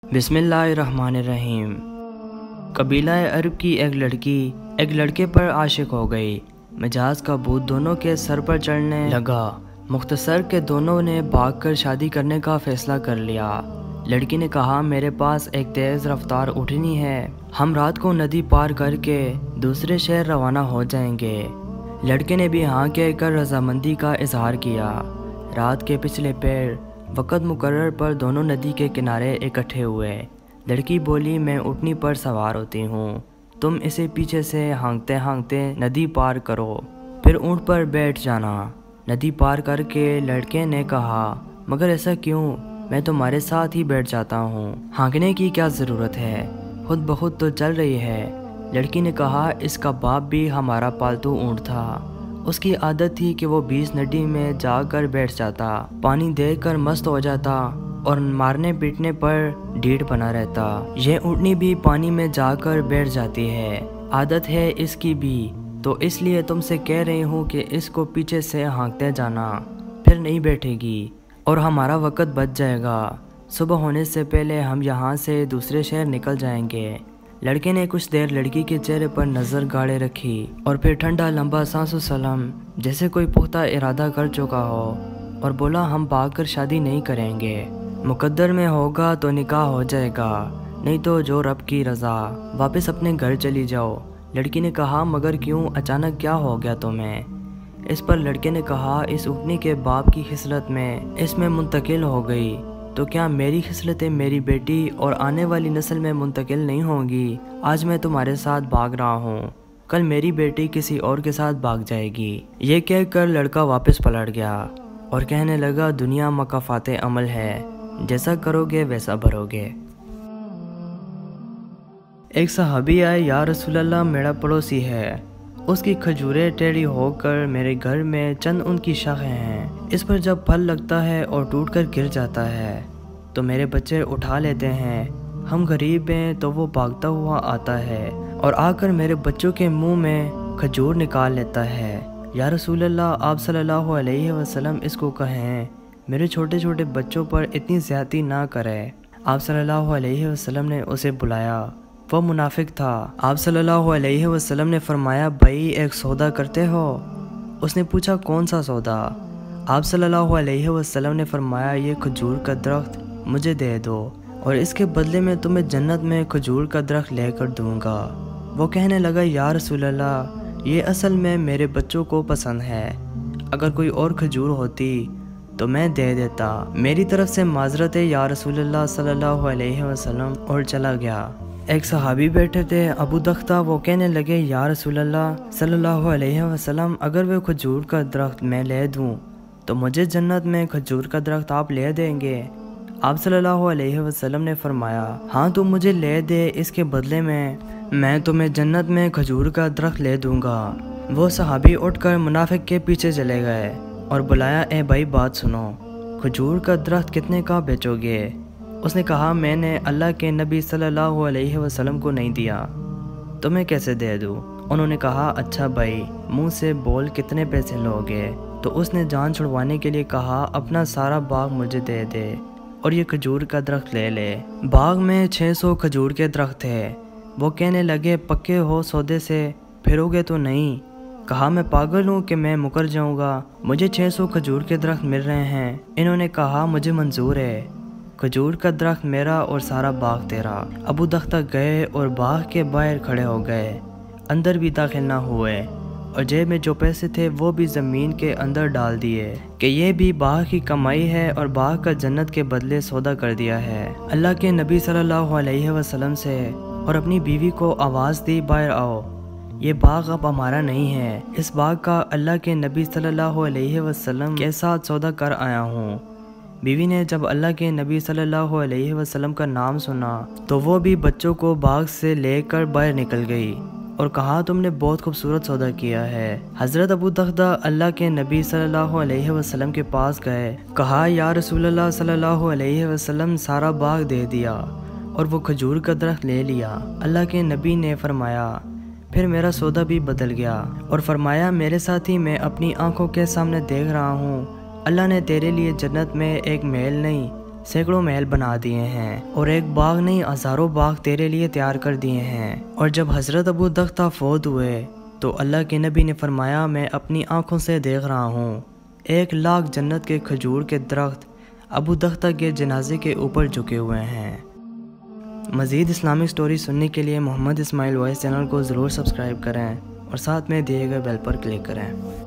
बिस्मिल्लाहिर्रहमानिर्रहीम। कबीला अरब की एक लड़की एक लड़के पर आशिक हो गई। मिजाज का भूत दोनों के सर पर चढ़ने लगा। मुख्तसर के दोनों ने भागकर शादी करने का फैसला कर लिया। लड़की ने कहा, मेरे पास एक तेज़ रफ्तार ऊँटनी है, हम रात को नदी पार करके दूसरे शहर रवाना हो जाएंगे। लड़के ने भी हाँ कहकर रजामंदी का इजहार किया। रात के पिछले पहर वक़्त मुकर्रर पर दोनों नदी के किनारे इकट्ठे हुए। लड़की बोली, मैं ऊँटनी पर सवार होती हूँ, तुम इसे पीछे से हाँकते हाँकते नदी पार करो, फिर ऊँट पर बैठ जाना। नदी पार करके लड़के ने कहा, मगर ऐसा क्यों, मैं तुम्हारे साथ ही बैठ जाता हूँ, हाँकने की क्या ज़रूरत है, खुद बखुद तो चल रही है। लड़की ने कहा, इसका बाप भी हमारा पालतू ऊँट था, उसकी आदत थी कि वो बीच नदी में जाकर बैठ जाता, पानी देखकर मस्त हो जाता और मारने पीटने पर ढीठ बना रहता। यह ऊँटनी भी पानी में जाकर बैठ जाती है, आदत है इसकी भी, तो इसलिए तुमसे कह रही हूँ कि इसको पीछे से हाँकते जाना, फिर नहीं बैठेगी और हमारा वक़्त बच जाएगा। सुबह होने से पहले हम यहाँ से दूसरे शहर निकल जाएंगे। लड़के ने कुछ देर लड़की के चेहरे पर नज़र गाड़े रखी और फिर ठंडा लंबा सांसों सलाम जैसे कोई पुख्ता इरादा कर चुका हो और बोला, हम भागकर शादी नहीं करेंगे, मुकद्दर में होगा तो निकाह हो जाएगा, नहीं तो जो रब की रज़ा, वापस अपने घर चली जाओ। लड़की ने कहा, मगर क्यों, अचानक क्या हो गया तुम्हें? इस पर लड़के ने कहा, इस ऊँटनी के बाप की खिसलत में इसमें मुंतकिल हो गई, तो क्या मेरी खिसलतें मेरी बेटी और आने वाली नस्ल में मुंतकिल नहीं होंगी? आज मैं तुम्हारे साथ भाग रहा हूँ, कल मेरी बेटी किसी और के साथ भाग जाएगी। ये कहकर लड़का वापस पलट गया और कहने लगा, दुनिया मकाफाते अमल है, जैसा करोगे वैसा भरोगे। एक सहाबी आए, या रसूलल्लाह, मेरा पड़ोसी है, उसकी खजूरें टेढ़ी होकर मेरे घर में चंद उनकी शाखें हैं, इस पर जब फल लगता है और टूटकर गिर जाता है तो मेरे बच्चे उठा लेते हैं। हम गरीब हैं तो वो भागता हुआ आता है और आकर मेरे बच्चों के मुंह में खजूर निकाल लेता है। या रसूलल्लाह, आप सल्लल्लाहु अलैहि वसल्लम इसको कहें, मेरे छोटे छोटे बच्चों पर इतनी ज़्यादती ना करें। आप सल्लल्लाहु अलैहि वसल्लम ने उसे बुलाया, वह मुनाफिक था। आप सल्लल्लाहु अलैहि वसल्लम ने फरमाया, भाई एक सौदा करते हो? उसने पूछा, कौन सा सौदा? आप सल्लल्लाहु अलैहि वसल्लम ने फरमाया, ये खजूर का दरख्त मुझे दे दो और इसके बदले में तुम्हें जन्नत में खजूर का दरख्त लेकर दूंगा। वो कहने लगा, या रसूलल्लाह, ये असल में मेरे बच्चों को पसंद है, अगर कोई और खजूर होती तो मैं दे देता, मेरी तरफ से माजरत है या रसूलल्लाह सल्लल्लाहु अलैहि वसल्लम, और चला गया। एक सहाबी बैठे थे, अबू दख्ता, वो कहने लगे, या रसूलल्लाह सल्लल्लाहु अलैहि वसल्लम, अगर वे खजूर का दरख्त मैं ले दूं तो मुझे जन्नत में खजूर का दरख्त आप ले देंगे? आप सल्लल्लाहु अलैहि वसल्लम ने फरमाया, हाँ तुम मुझे ले दे, इसके बदले में मैं तुम्हें जन्नत में खजूर का दरख्त ले दूंगा। वो सहाबी उठकर मुनाफिक के पीछे चले गए और बुलाया, ए भाई बात सुनो, खजूर का दरख्त कितने का बेचोगे? उसने कहा, मैंने अल्लाह के नबी सल्लल्लाहु अलैहि वसल्लम को नहीं दिया, तो मैं कैसे दे दूँ? उन्होंने कहा, अच्छा भाई, मुंह से बोल, कितने पैसे लोगे? तो उसने जान छुड़वाने के लिए कहा, अपना सारा बाग मुझे दे दे और ये खजूर का दरख्त ले ले। बाग में 600 खजूर के दरख्त थे। वो कहने लगे, पक्के हो सौदे से, फिरोगे तो नहीं? कहा, मैं पागल हूँ कि मैं मुकर जाऊँगा, मुझे 600 खजूर के दरख्त मिल रहे हैं। इन्होंने कहा, मुझे मंजूर है, खजूर का दरख्त मेरा और सारा बाग तेरा। अबू दख्ता गए और बाग के बाहर खड़े हो गए, अंदर भी दाखिल ना हुए और जेब में जो पैसे थे वो भी ज़मीन के अंदर डाल दिए कि ये भी बाग की कमाई है और बाग का जन्नत के बदले सौदा कर दिया है। अल्लाह के नबी सल्लल्लाहु अलैहि वसल्लम से और अपनी बीवी को आवाज़ दी, बाहर आओ, ये बाग अब हमारा नहीं है, इस बाग का अल्लाह के नबी सल्लल्लाहु अलैहि वसल्लम के साथ सौदा कर आया हूँ। बीवी ने जब अल्लाह के नबी सल्लल्लाहु अलैहि वसल्लम का नाम सुना तो वो भी बच्चों को बाग से लेकर बाहर निकल गई और कहा, तुमने बहुत खूबसूरत सौदा किया है। हज़रत अबू दख्ता अल्लाह के नबी सल्लल्लाहु अलैहि वसल्लम के पास गए, कहा, या रसूलल्लाह सल्लल्लाहु अलैहि वसल्लम, सारा बाग दे दिया और वो खजूर का दरख्त ले लिया। अल्लाह के नबी ने फरमाया, फिर मेरा सौदा भी बदल गया और फरमाया, मेरे साथी, मैं अपनी आंखों के सामने देख रहा हूँ, अल्लाह ने तेरे लिए जन्नत में एक महल नहीं सैकड़ों महल बना दिए हैं और एक बाग नहीं हज़ारों बाग तेरे लिए तैयार कर दिए हैं। और जब हज़रत अबू दख्ता फौत हुए तो अल्लाह के नबी ने फरमाया, मैं अपनी आंखों से देख रहा हूँ 1 लाख जन्नत के खजूर के दरख्त अबू दख्ता के जनाजे के ऊपर झुके हुए हैं। मज़ीद इस्लामिक स्टोरी सुनने के लिए मोहम्मद इस्माइल वॉइस चैनल को ज़रूर सब्सक्राइब करें और साथ में दिए गए बेल पर क्लिक करें।